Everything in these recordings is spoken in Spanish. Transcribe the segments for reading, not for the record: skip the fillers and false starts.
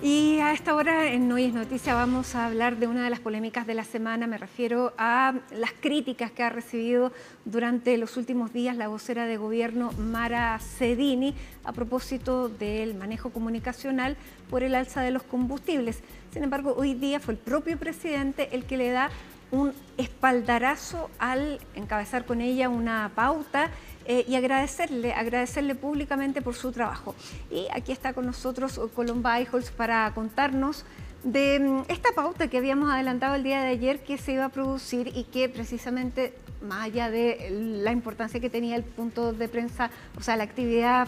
Y a esta hora en Hoy es Noticia vamos a hablar de una de las polémicas de la semana. Me refiero a las críticas que ha recibido durante los últimos días la vocera de gobierno Mara Cedini a propósito del manejo comunicacional por el alza de los combustibles. Sin embargo, hoy día fue el propio presidente el que le da un espaldarazo al encabezar con ella una pauta y agradecerle públicamente por su trabajo. Y aquí está con nosotros Colomba Eichholz para contarnos de esta pauta que habíamos adelantado el día de ayer que se iba a producir y que precisamente, más allá de la importancia que tenía el punto de prensa, o sea, la actividad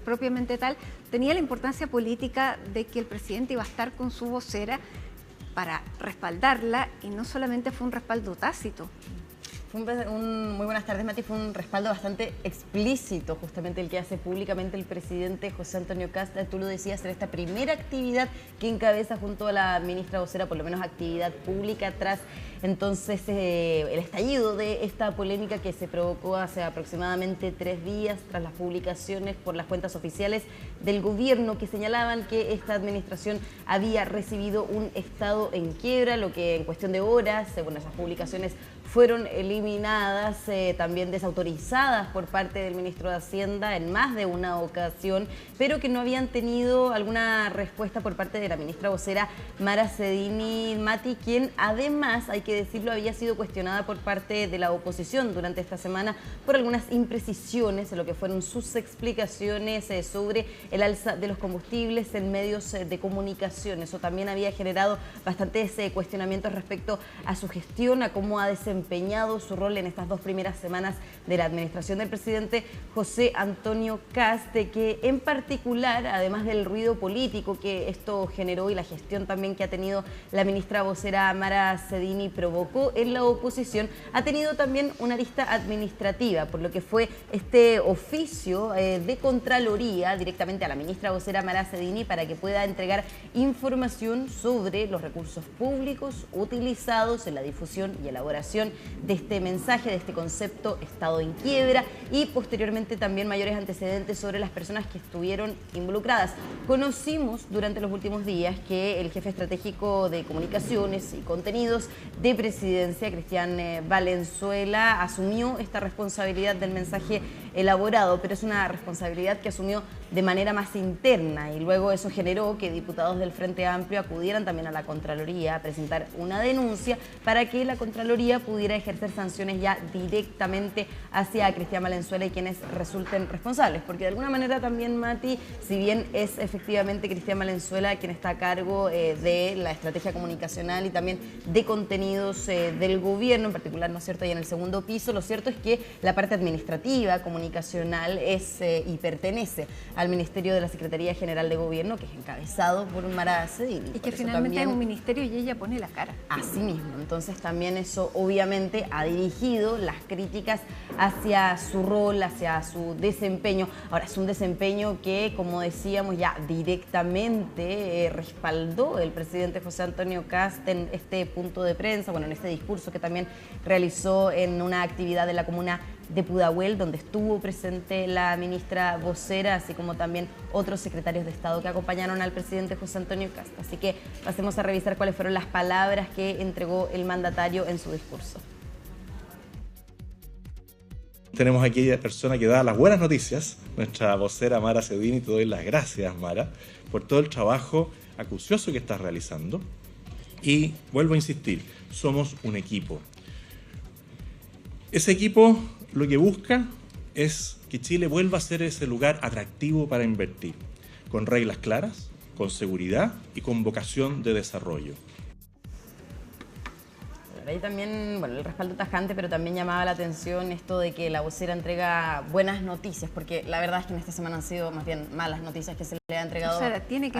propiamente tal, tenía la importancia política de que el presidente iba a estar con su vocera para respaldarla, y no solamente fue un respaldo tácito. Muy buenas tardes, Mati. Fue un respaldo bastante explícito, justamente el que hace públicamente el presidente José Antonio Kast. Tú lo decías, en esta primera actividad que encabeza junto a la ministra vocera, por lo menos actividad pública, tras entonces el estallido de esta polémica que se provocó hace aproximadamente 3 días, tras las publicaciones por las cuentas oficiales del gobierno que señalaban que esta administración había recibido un estado en quiebra, lo que en cuestión de horas, según esas publicaciones, fueron eliminadas, también desautorizadas por parte del ministro de Hacienda en más de una ocasión, pero que no habían tenido alguna respuesta por parte de la ministra vocera Mara Cedini, Mati, quien además, hay que decirlo, había sido cuestionada por parte de la oposición durante esta semana por algunas imprecisiones en lo que fueron sus explicaciones sobre el alza de los combustibles en medios de comunicación. Eso también había generado bastantes cuestionamientos respecto a su gestión, a cómo ha desempeñado su rol en estas 2 primeras semanas de la administración del presidente José Antonio Kast, que en particular, además del ruido político que esto generó y la gestión también que ha tenido la ministra vocera Mara Cedini provocó en la oposición, ha tenido también una arista administrativa, por lo que fue este oficio de Contraloría directamente a la ministra vocera Mara Cedini para que pueda entregar información sobre los recursos públicos utilizados en la difusión y elaboración de este mensaje, de este concepto Estado en quiebra, y posteriormente también mayores antecedentes sobre las personas que estuvieron involucradas. Conocimos durante los últimos días que el jefe estratégico de comunicaciones y contenidos de Presidencia, Cristian Valenzuela, asumió esta responsabilidad del mensaje elaborado, pero es una responsabilidad que asumió de manera más interna, y luego eso generó que diputados del Frente Amplio acudieran también a la Contraloría a presentar una denuncia para que la Contraloría pudiera ejercer sanciones ya directamente hacia Cristian Valenzuela y quienes resulten responsables, porque de alguna manera también, Mati, si bien es efectivamente Cristian Valenzuela quien está a cargo de la estrategia comunicacional y también de contenidos del gobierno, en particular, ¿no es cierto?, y en el segundo piso, lo cierto es que la parte administrativa, comunicacional, es y pertenece al Ministerio de la Secretaría General de Gobierno, que es encabezado por Mara Cedini. Y que finalmente también es un ministerio y ella pone la cara. Así mismo, entonces también eso obviamente ha dirigido las críticas hacia su rol, hacia su desempeño. Ahora, es un desempeño que, como decíamos, ya directamente respaldó el presidente José Antonio Kast en este punto de prensa, bueno, en este discurso que también realizó en una actividad de la comuna de Pudahuel, donde estuvo presente la ministra vocera, así como también otros secretarios de Estado que acompañaron al presidente José Antonio Kast. Así que pasemos a revisar cuáles fueron las palabras que entregó el mandatario en su discurso. Tenemos aquí a la persona que da las buenas noticias, nuestra vocera Mara Cedini. Te doy las gracias, Mara, por todo el trabajo acucioso que estás realizando. Y vuelvo a insistir, somos un equipo. Ese equipo lo que busca es que Chile vuelva a ser ese lugar atractivo para invertir, con reglas claras, con seguridad y con vocación de desarrollo. Ahí también, bueno, el respaldo tajante, pero también llamaba la atención esto de que la vocera entrega buenas noticias, porque la verdad es que en esta semana han sido más bien malas noticias que se le ha entregado a la ciudadanía. Tiene que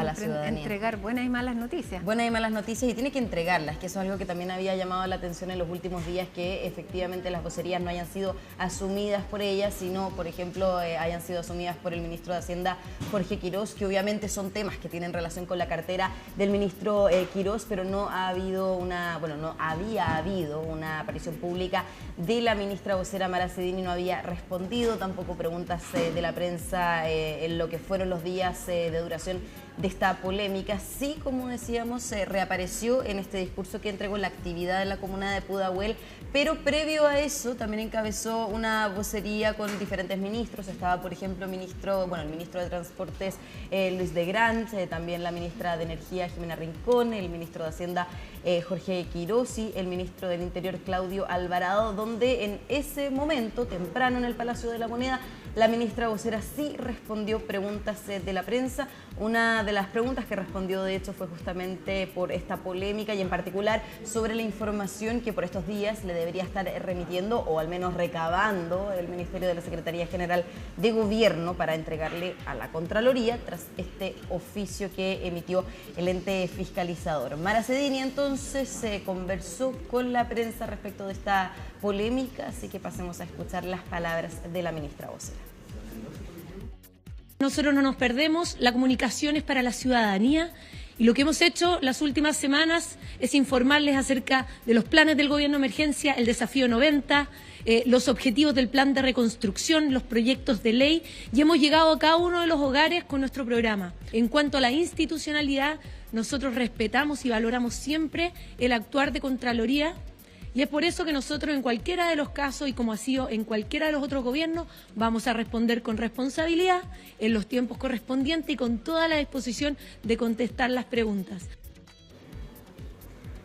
entregar buenas y malas noticias. Buenas y malas noticias, y tiene que entregarlas, que eso es algo que también había llamado la atención en los últimos días, que efectivamente las vocerías no hayan sido asumidas por ella, sino, por ejemplo, hayan sido asumidas por el ministro de Hacienda, Jorge Quirós, que obviamente son temas que tienen relación con la cartera del ministro Quirós, pero no ha habido no había había habido una aparición pública de la ministra vocera Mara Cedini, no había respondido, tampoco preguntas de la prensa en lo que fueron los días de duración de esta polémica. Sí, como decíamos, reapareció en este discurso que entregó en la actividad en la comuna de Pudahuel, pero previo a eso también encabezó una vocería con diferentes ministros. Estaba, por ejemplo, el ministro de Transportes Luis de Grant, también la ministra de Energía Jimena Rincón, el ministro de Hacienda Jorge Quirosi, el ministro del Interior Claudio Alvarado, donde en ese momento, temprano en el Palacio de la Moneda, la ministra vocera sí respondió preguntas de la prensa. Una de las preguntas que respondió, de hecho, fue justamente por esta polémica y en particular sobre la información que por estos días le debería estar remitiendo o al menos recabando el Ministerio de la Secretaría General de Gobierno para entregarle a la Contraloría tras este oficio que emitió el ente fiscalizador. Mara Cedini entonces conversó con la prensa respecto de esta polémica, así que pasemos a escuchar las palabras de la ministra vocera. Nosotros no nos perdemos, la comunicación es para la ciudadanía y lo que hemos hecho las últimas semanas es informarles acerca de los planes del Gobierno de Emergencia, el desafío 90, los objetivos del plan de reconstrucción, los proyectos de ley, y hemos llegado a cada uno de los hogares con nuestro programa. En cuanto a la institucionalidad, nosotros respetamos y valoramos siempre el actuar de Contraloría. Y es por eso que nosotros en cualquiera de los casos, y como ha sido en cualquiera de los otros gobiernos, vamos a responder con responsabilidad, en los tiempos correspondientes y con toda la disposición de contestar las preguntas.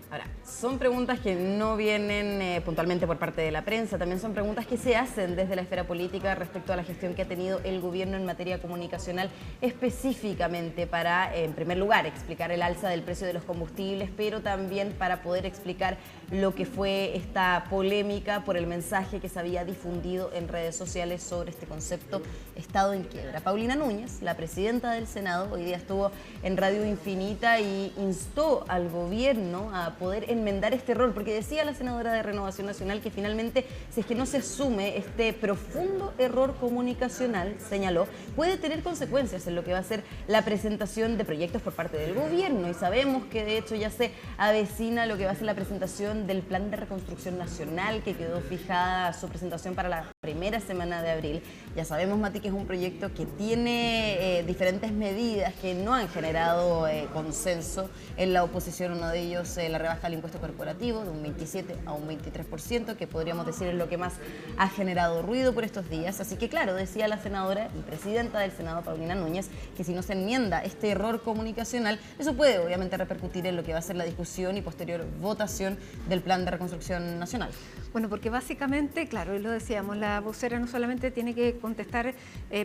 Ahora, son preguntas que no vienen puntualmente por parte de la prensa, también son preguntas que se hacen desde la esfera política respecto a la gestión que ha tenido el gobierno en materia comunicacional, específicamente para, en primer lugar, explicar el alza del precio de los combustibles, pero también para poder explicar lo que fue esta polémica por el mensaje que se había difundido en redes sociales sobre este concepto Estado en quiebra. Paulina Núñez, la presidenta del Senado, hoy día estuvo en Radio Infinita y instó al gobierno a poder enmendar este error, porque decía la senadora de Renovación Nacional que finalmente, si es que no se asume este profundo error comunicacional, señaló, puede tener consecuencias en lo que va a ser la presentación de proyectos por parte del gobierno, y sabemos que de hecho ya se avecina lo que va a ser la presentación del Plan de Reconstrucción Nacional, que quedó fijada su presentación para la primera semana de abril. Ya sabemos, Mati, que es un proyecto que tiene diferentes medidas que no han generado consenso en la oposición. Uno de ellos, la rebaja del impuesto corporativo de un 27 a un 23%, que podríamos decir es lo que más ha generado ruido por estos días. Así que claro, decía la senadora y presidenta del Senado, Paulina Núñez, que si no se enmienda este error comunicacional, eso puede obviamente repercutir en lo que va a ser la discusión y posterior votación del Plan de Reconstrucción Nacional. Bueno, porque básicamente, claro, y lo decíamos, la vocera no solamente tiene que contestar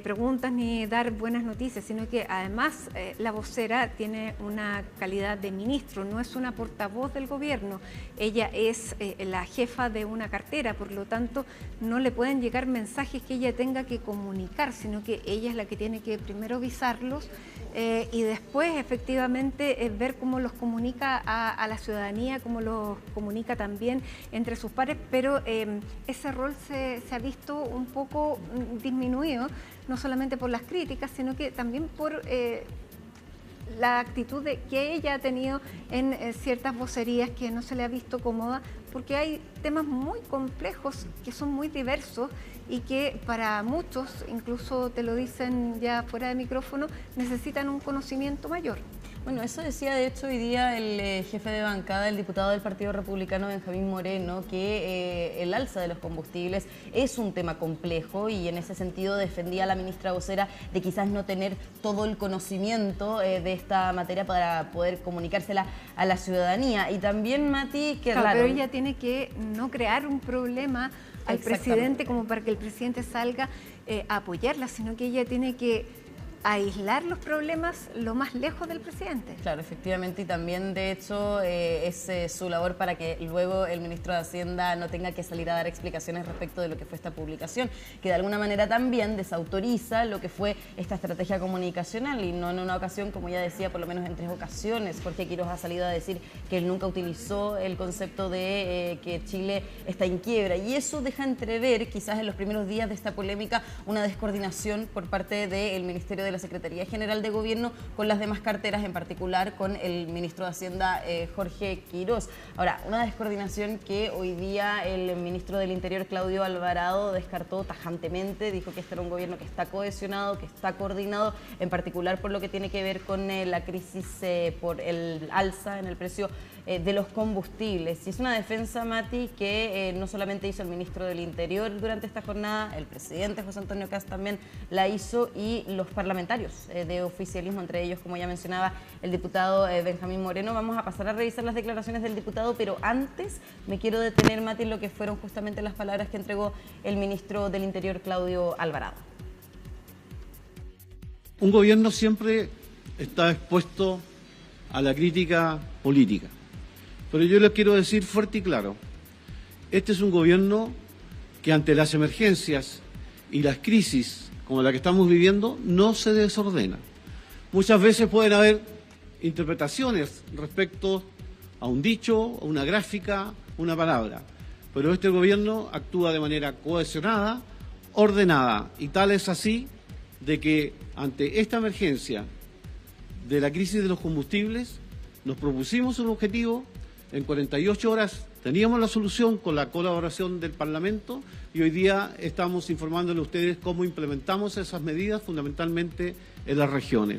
preguntas ni dar buenas noticias, sino que además la vocera tiene una calidad de ministro, no es una portavoz del gobierno, ella es la jefa de una cartera, por lo tanto no le pueden llegar mensajes que ella tenga que comunicar, sino que ella es la que tiene que primero visarlos y después efectivamente ver cómo los comunica a la ciudadanía, cómo los comunica también entre sus pares, pero ese rol se ha visto un poco disminuido, no solamente por las críticas, sino que también por la actitud que ella ha tenido en ciertas vocerías que no se le ha visto cómoda, porque hay temas muy complejos que son muy diversos y que para muchos, incluso te lo dicen ya fuera de micrófono, necesitan un conocimiento mayor. Bueno, eso decía de hecho hoy día el jefe de bancada, el diputado del Partido Republicano, Benjamín Moreno, que el alza de los combustibles es un tema complejo y en ese sentido defendía a la ministra vocera de quizás no tener todo el conocimiento de esta materia para poder comunicársela a la ciudadanía. Y también, Mati, que claro, pero ella tiene que no crear un problema al presidente como para que el presidente salga a apoyarla, sino que ella tiene que aislar los problemas lo más lejos del presidente. Claro, efectivamente, y también de hecho es su labor para que luego el ministro de Hacienda no tenga que salir a dar explicaciones respecto de lo que fue esta publicación, que de alguna manera también desautoriza lo que fue esta estrategia comunicacional, y no en una ocasión, como ya decía, por lo menos en 3 ocasiones. Jorge Quiroz ha salido a decir que él nunca utilizó el concepto de que Chile está en quiebra, y eso deja entrever quizás en los primeros días de esta polémica una descoordinación por parte del Ministerio de de la Secretaría General de Gobierno con las demás carteras, en particular con el ministro de Hacienda, Jorge Quirós. Ahora, una descoordinación que hoy día el ministro del Interior, Claudio Alvarado, descartó tajantemente. Dijo que este era un gobierno que está cohesionado, que está coordinado, en particular por lo que tiene que ver con la crisis por el alza en el precio de los combustibles. Y es una defensa, Mati, que no solamente hizo el ministro del Interior durante esta jornada, el presidente José Antonio Kast también la hizo, y los parlamentarios de oficialismo, entre ellos, como ya mencionaba, el diputado Benjamín Moreno. Vamos a pasar a revisar las declaraciones del diputado, pero antes me quiero detener, Mati, en lo que fueron justamente las palabras que entregó el ministro del Interior, Claudio Alvarado. Un gobierno siempre está expuesto a la crítica política. Pero yo les quiero decir fuerte y claro, este es un gobierno que ante las emergencias y las crisis como la que estamos viviendo no se desordena. Muchas veces pueden haber interpretaciones respecto a un dicho, a una gráfica, una palabra, pero este gobierno actúa de manera cohesionada, ordenada, y tal es así de que ante esta emergencia de la crisis de los combustibles nos propusimos un objetivo. En 48 horas teníamos la solución con la colaboración del Parlamento, y hoy día estamos informándole a ustedes cómo implementamos esas medidas fundamentalmente en las regiones.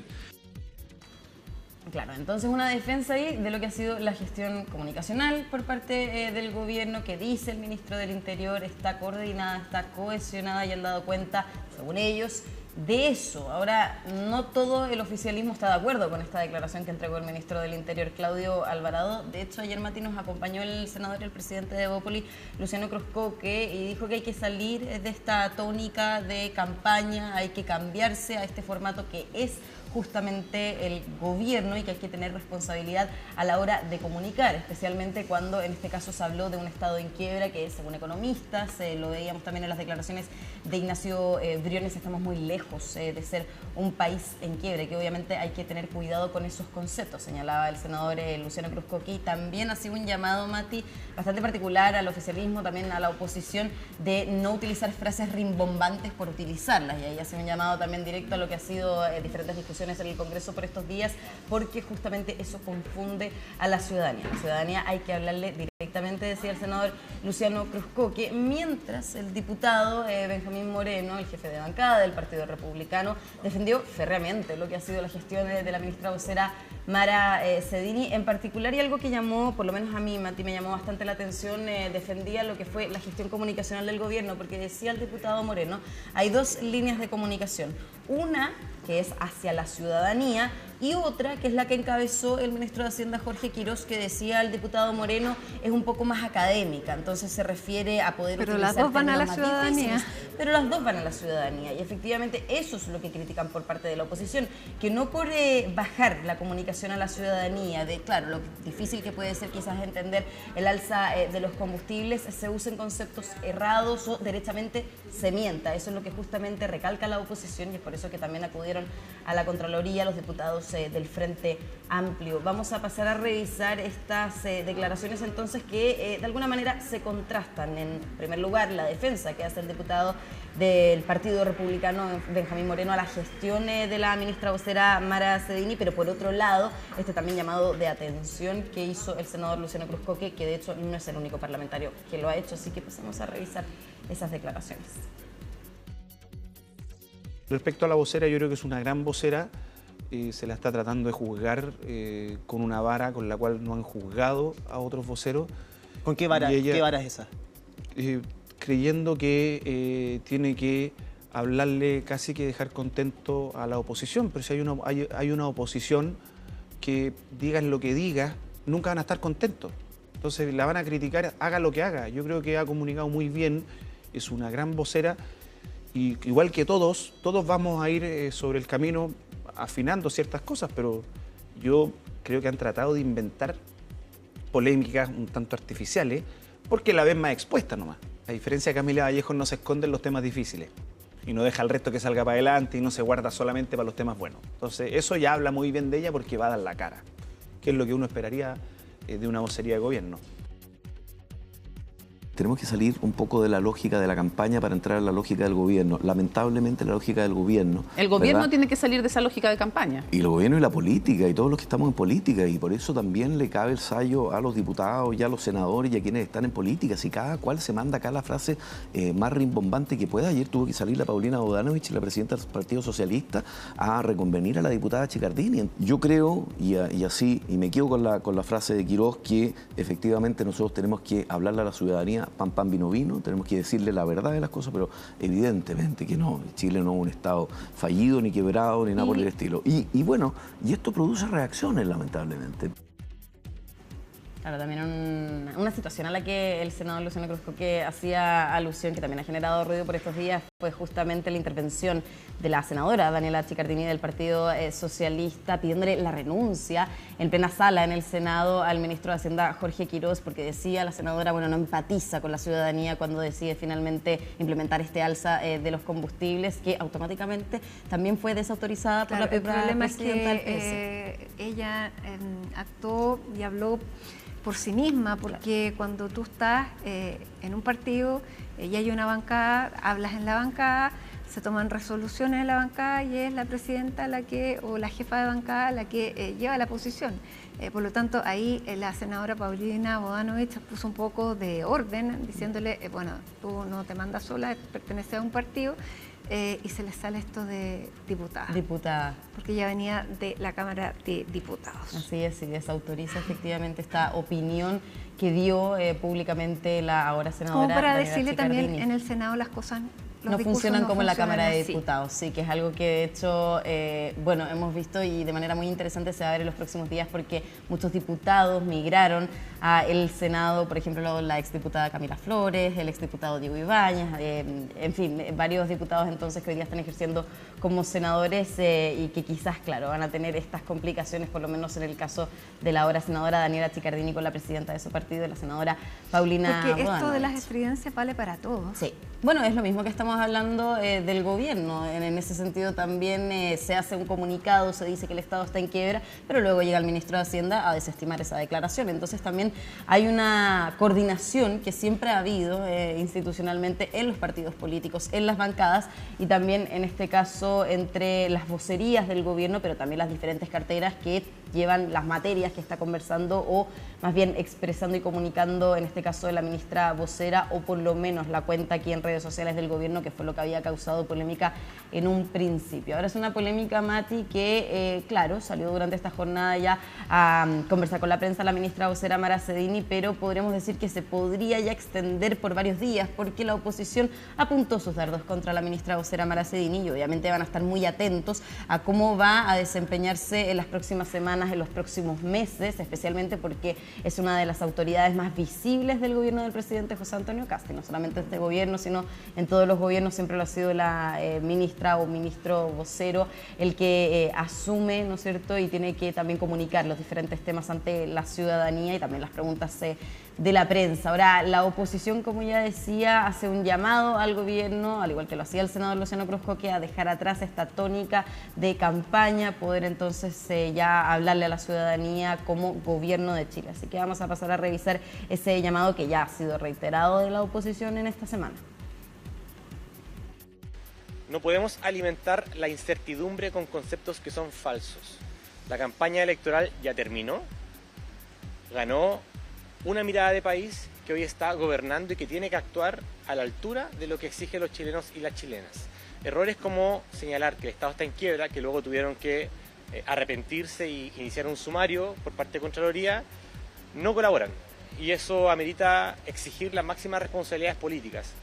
Claro, entonces una defensa ahí de lo que ha sido la gestión comunicacional por parte del gobierno, que dice el ministro del Interior está coordinada, está cohesionada, y han dado cuenta, según ellos, de eso. Ahora, no todo el oficialismo está de acuerdo con esta declaración que entregó el ministro del Interior, Claudio Alvarado. De hecho, ayer, Mati, nos acompañó el senador y el presidente de Evópolis, Luciano Cruzcoque, y dijo que hay que salir de esta tónica de campaña, hay que cambiarse a este formato que es justamente el gobierno, y que hay que tener responsabilidad a la hora de comunicar, especialmente cuando en este caso se habló de un estado en quiebra que, según economistas, lo veíamos también en las declaraciones de Ignacio Briones, estamos muy lejos de ser un país en quiebra, que obviamente hay que tener cuidado con esos conceptos, señalaba el senador Luciano Cruzcoque. También ha sido un llamado, Mati, bastante particular al oficialismo, también a la oposición, de no utilizar frases rimbombantes por utilizarlas, y ahí ha sido un llamado también directo a lo que ha sido diferentes discusiones en el Congreso por estos días, porque justamente eso confunde a la ciudadanía. La ciudadanía hay que hablarle directamente, decía el senador Luciano Cruzcoque, mientras el diputado Benjamín Moreno, el jefe de bancada del Partido Republicano, defendió férreamente lo que ha sido la gestión de la ministra vocera Mara Cedini en particular, y algo que llamó, por lo menos a mí, Mati, me llamó bastante la atención, defendía lo que fue la gestión comunicacional del gobierno, porque decía el diputado Moreno, hay dos líneas de comunicación, una que es hacia la ciudadanía y otra que es la que encabezó el ministro de Hacienda, Jorge Quirós, que decía el diputado Moreno es un poco más académica, entonces se refiere a poder pero utilizar las dos van a la términos más ciudadanía. difíciles, pero las dos van a la ciudadanía, y efectivamente eso es lo que critican por parte de la oposición, que no por bajar la comunicación a la ciudadanía, de claro, lo difícil que puede ser quizás entender el alza de los combustibles, se usen conceptos errados o derechamente se mienta. Eso es lo que justamente recalca la oposición, y es por eso que también acudieron a la Contraloría los diputados del Frente Amplio. Vamos a pasar a revisar estas declaraciones entonces que de alguna manera se contrastan. En primer lugar, la defensa que hace el diputado del Partido Republicano, Benjamín Moreno, a la gestión de la ministra vocera Mara Cedini, pero por otro lado, este también llamado de atención que hizo el senador Luciano Cruzcoque, que de hecho no es el único parlamentario que lo ha hecho, así que pasamos a revisar esas declaraciones. Respecto a la vocera, yo creo que es una gran vocera, se la está tratando de juzgar con una vara con la cual no han juzgado a otros voceros. ¿Con qué vara? Ella, ¿Qué vara es esa? Creyendo que tiene que hablarle, casi que dejar contento a la oposición, pero si hay una oposición que digan lo que diga, nunca van a estar contentos. Entonces la van a criticar, haga lo que haga. Yo creo que ha comunicado muy bien, es una gran vocera, y igual que todos vamos a ir sobre el camino afinando ciertas cosas, pero yo creo que han tratado de inventar polémicas un tanto artificiales, porque la ven más expuesta nomás. A diferencia de Camila Vallejo, no se esconde en los temas difíciles y no deja al resto que salga para adelante y no se guarda solamente para los temas buenos. Entonces eso ya habla muy bien de ella, porque va a dar la cara, que es lo que uno esperaría de una vocería de gobierno. tenemos que salir un poco de la lógica de la campaña para entrar a la lógica del gobierno. Lamentablemente la lógica del gobierno. El gobierno, ¿verdad?, tiene que salir de esa lógica de campaña. Y el gobierno y la política y todos los que estamos en política, y por eso también le cabe el sayo a los diputados y a los senadores y a quienes están en política. Si cada cual se manda acá la frase más rimbombante que pueda. Ayer tuvo que salir la Paulina Bodanovich, la presidenta del Partido Socialista, a reconvenir a la diputada Chicardini. Yo creo, y así, y me quedo con la frase de Quiroz, que efectivamente nosotros tenemos que hablarle a la ciudadanía pan, pan, vino, vino, tenemos que decirle la verdad de las cosas, pero evidentemente que no, Chile no es un Estado fallido, ni quebrado, ni nada por el estilo. Y bueno, y esto produce reacciones, lamentablemente. Claro, también una situación a la que el senador Luciano Cruzcoque hacía alusión, que también ha generado ruido por estos días, fue justamente la intervención de la senadora Daniela Chicardini del Partido Socialista, pidiéndole la renuncia en plena sala en el Senado al ministro de Hacienda, Jorge Quiroz, porque decía la senadora, bueno, no empatiza con la ciudadanía cuando decide finalmente implementar este alza de los combustibles, que automáticamente también fue desautorizada por la propia presidenta del PS. Ella actuó y habló por sí misma, porque cuando tú estás en un partido y hay una bancada, hablas en la bancada, se toman resoluciones en la bancada y es la presidenta o la jefa de bancada la que lleva la posición. Por lo tanto, ahí la senadora Paulina Bodanovich puso un poco de orden, diciéndole, bueno, tú no te mandas sola, perteneces a un partido. Y se le sale esto de diputada. Porque ya venía de la Cámara de Diputados. Así es, y desautoriza efectivamente esta opinión que dio públicamente la ahora senadora. Como para Daniela decirle Chicardini. también, en el Senado las cosas no funcionan como en la Cámara de Diputados, sí, que es algo que de hecho, bueno, hemos visto y de manera muy interesante se va a ver en los próximos días, porque muchos diputados migraron al Senado, por ejemplo, la exdiputada Camila Flores, el exdiputado Diego Ibáñez, en fin, varios diputados entonces que hoy día están ejerciendo como senadores y que quizás, claro, van a tener estas complicaciones, por lo menos en el caso de la ahora senadora Daniela Chicardini con la presidenta de su partido, la senadora Paulina Porque esto Bodanovich. de las estridencias vale para todos. Sí. Bueno, es lo mismo que estamos hablando del gobierno. En ese sentido también se hace un comunicado, se dice que el Estado está en quiebra, pero luego llega el ministro de Hacienda a desestimar esa declaración. Entonces también hay una coordinación que siempre ha habido institucionalmente en los partidos políticos, en las bancadas y también en este caso entre las vocerías del gobierno, pero también las diferentes carteras que llevan las materias que está conversando o más bien expresando y comunicando, en este caso de la ministra vocera, o por lo menos la cuenta aquí en redes sociales del gobierno, que fue lo que había causado polémica en un principio. Ahora es una polémica, Mati, que claro, salió durante esta jornada ya a conversar con la prensa la ministra vocera Mara Cedini, pero podríamos decir que se podría ya extender por varios días, porque la oposición apuntó sus dardos contra la ministra vocera Mara Cedini y obviamente van a estar muy atentos a cómo va a desempeñarse en las próximas semanas, en los próximos meses, especialmente porque es una de las autoridades más visibles del gobierno del presidente José Antonio Kast, y no solamente en este gobierno, sino en todos los gobiernos siempre lo ha sido la ministra o ministro vocero el que asume, ¿no es cierto?, y tiene que también comunicar los diferentes temas ante la ciudadanía y también las preguntas de la prensa. Ahora, la oposición, como ya decía, hace un llamado al gobierno, al igual que lo hacía el senador Luciano Cruzcoque, a dejar atrás esta tónica de campaña, poder entonces ya hablarle a la ciudadanía como gobierno de Chile. Así que vamos a pasar a revisar ese llamado que ya ha sido reiterado de la oposición en esta semana. No podemos alimentar la incertidumbre con conceptos que son falsos. La campaña electoral ya terminó, ganó una mirada de país que hoy está gobernando y que tiene que actuar a la altura de lo que exigen los chilenos y las chilenas. Errores como señalar que el Estado está en quiebra, que luego tuvieron que arrepentirse y iniciar un sumario por parte de Contraloría, no colaboran. Y eso amerita exigir las máximas responsabilidades políticas,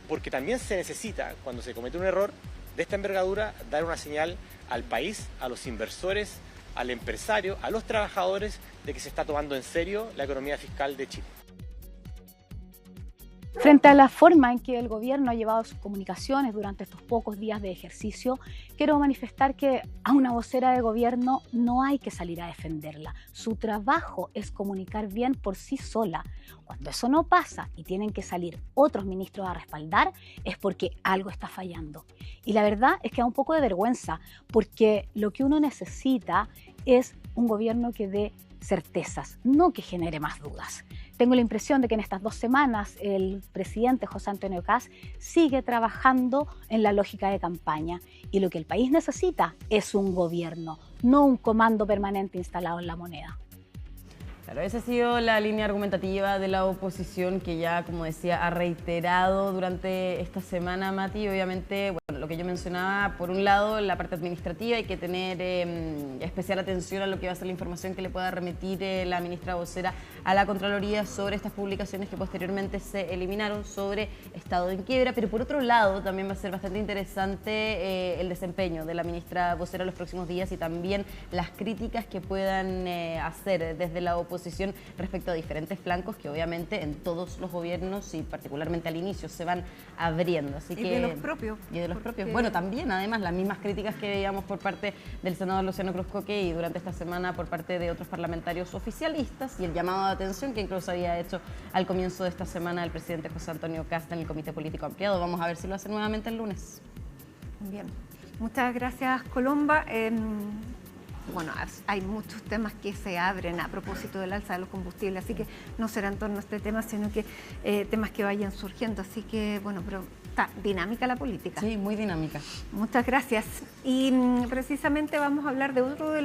porque también se necesita, cuando se comete un error de esta envergadura, dar una señal al país, a los inversores, al empresario, a los trabajadores, de que se está tomando en serio la economía fiscal de Chile. Frente a la forma en que el gobierno ha llevado sus comunicaciones durante estos pocos días de ejercicio, quiero manifestar que a una vocera de gobierno no hay que salir a defenderla. Su trabajo es comunicar bien por sí sola. Cuando eso no pasa y tienen que salir otros ministros a respaldar, es porque algo está fallando. Y la verdad es que da un poco de vergüenza, porque lo que uno necesita es un gobierno que dé certezas, no que genere más dudas. tengo la impresión de que en estas 2 semanas el presidente José Antonio Kast sigue trabajando en la lógica de campaña. Y lo que el país necesita es un gobierno, no un comando permanente instalado en la moneda. Claro, esa ha sido la línea argumentativa de la oposición que ya, como decía, ha reiterado durante esta semana, Mati. Obviamente, bueno, lo que yo mencionaba, por un lado, la parte administrativa, hay que tener especial atención a lo que va a ser la información que le pueda remitir la ministra vocera a la Contraloría sobre estas publicaciones que posteriormente se eliminaron sobre estado en quiebra. Pero por otro lado, también va a ser bastante interesante el desempeño de la ministra vocera en los próximos días y también las críticas que puedan hacer desde la oposición respecto a diferentes flancos que obviamente en todos los gobiernos y particularmente al inicio se van abriendo. Así que, de los propios. Y de los propios. Bueno, también además las mismas críticas que veíamos por parte del senador Luciano Cruzcoque y durante esta semana por parte de otros parlamentarios oficialistas y el llamado de atención que incluso había hecho al comienzo de esta semana el presidente José Antonio Kast en el Comité Político Ampliado. Vamos a ver si lo hace nuevamente el lunes. Bien. Muchas gracias, Colomba. Bueno, hay muchos temas que se abren a propósito del alza de los combustibles, así que no será en torno a este tema, sino que temas que vayan surgiendo. Así que, bueno, pero está dinámica la política. Sí, muy dinámica. Muchas gracias. Y precisamente vamos a hablar de otro de los